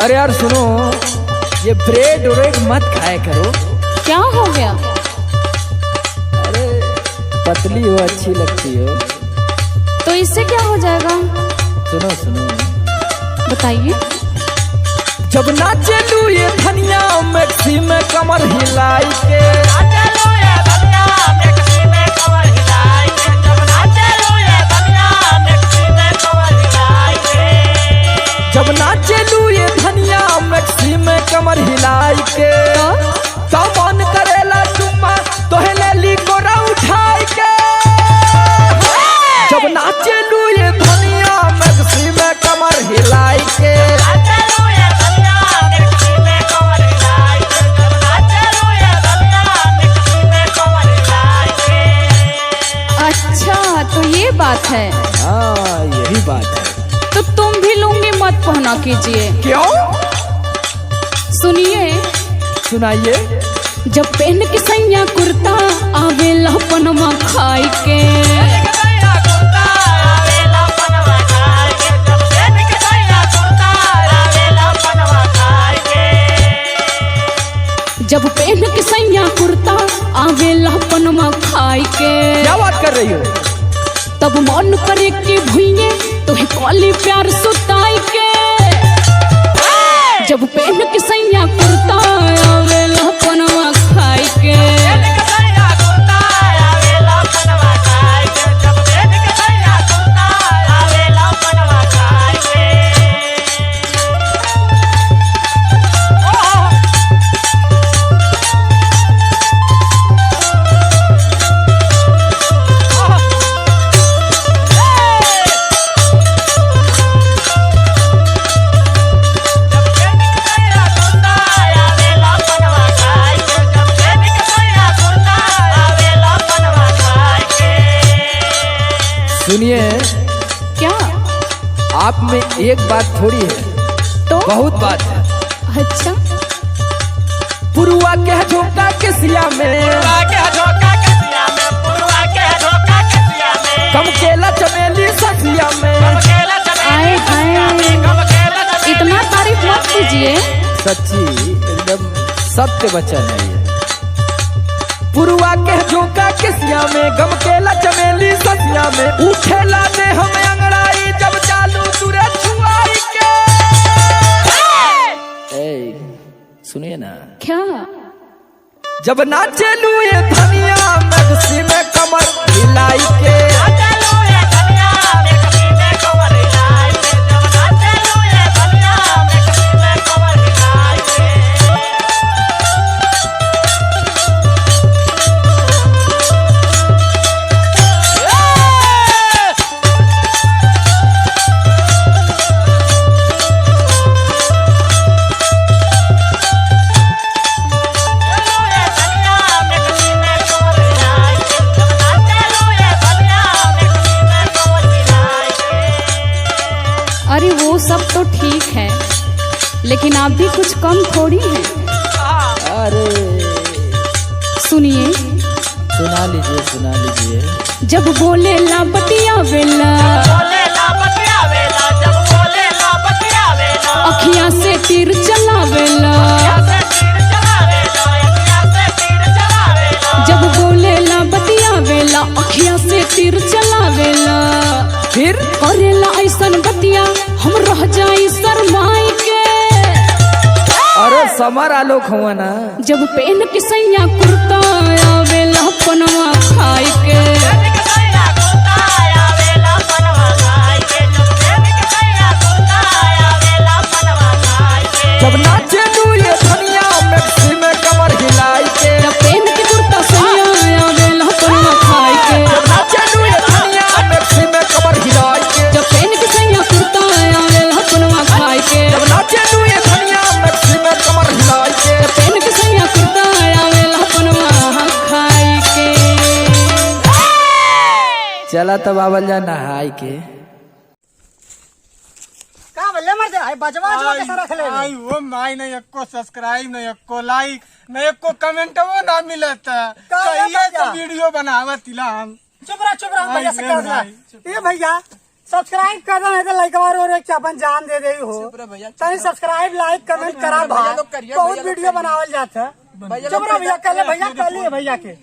अरे यार सुनो, ये ब्रेड व्रेड मत खाया करो। क्या हो गया? अरे पतली हो, अच्छी लगती हो। तो इससे क्या हो जाएगा? सुनो सुनो, बताइए। जब नाचे लू ये धनिया मैक्सी में कमर हिलाई के, जब नाचे लू ये धनिया मैक्सी में कमर हिलाई के, तो मन करेला चुम्मा तोहे ले ली गोरा उठाई के। जब नाचे लू ये धनिया मैक्सी में कमर हिलाई के, अच्छा तो ये बात है। हाँ यही बात है। तो तुम भी लुंगी मत पहना कीजिए। क्यों? सुनिए। सुनाइए। जब पहन के सैया कुर्ता आवेला पनमा खाई के, जब पहन के सैया कुर्ता आवेला पनमा खाई के, क्या बात कर रही हो? तब मन करे कि भुइये तोहे कॉली प्यार सुताई के। जब पहन के सैया कुर्ता आवेला पनमा खाई के, सुनिए। क्या? आप में एक बात थोड़ी है, तो बहुत बात है। अच्छा। पुरुआ के झोंका के सिया में, कम केला चमेली ससिया में। आए हाय, इतना तारीफ मत कीजिए। सच्ची एकदम सत्य वचन है ये। पुरुआ के झोंका के सिया में, गम केला चमेली ससिया में। उठेला ने हमें अंगड़ाई जब चालू तुरे छुआई के। सुनिए ना। क्या? जब नाचे लू ये धनिया मैक्सी में कमर हिलाई के, अरे वो सब तो ठीक है, लेकिन आप भी कुछ कम थोड़ी हैं। अरे सुनिए। सुना लीजिए सुना लीजिए। जब बोले ला बतिया वेला, अखियां से तीर चलावेला। जब बोले ला बतिया वेला, अखियां से तीर चलावेला। फिर करेला ऐसन बतिया हम रह जाई शरमाई के। अरे समर आलोक हुआ ना। जब पहन के सैया कुर्ता आवेला पनवा खाई के, जब नाचे लू ये धनिया मैक्सी में कमर हिलाई के, जब पहन के कुर्ता सैया आवेला पनवा खाई के, जब नाचे लू ये धनिया मैक्सी में कमर हिलाई के, जब पहन के सैया कुर्ता आवेला पनवा खाई के, जब नाचे लू ये धनिया मैक्सी में कमर हिलाई के, जब पहन के सैया कुर्ता आवेला पनवा खाई के। चला तब आवल जा नहाई के। का बल्ले मर दे आई बजवा जो के सारा खेले आई वो माई नहीं एको सब्सक्राइब नहीं एको लाइक नहीं एको कमेंट वो ना मिलता। का ये वीडियो बनावत तिला हम। चुप रहा भैया से कह दिया। ए भैया सब्सक्राइब कर दो नहीं तो लाइक और एक अपन जान दे दे हो तभी सब्सक्राइब लाइक कमेंट करा भाई बहुत वीडियो बनावल जाता है भैया कर ले भैया के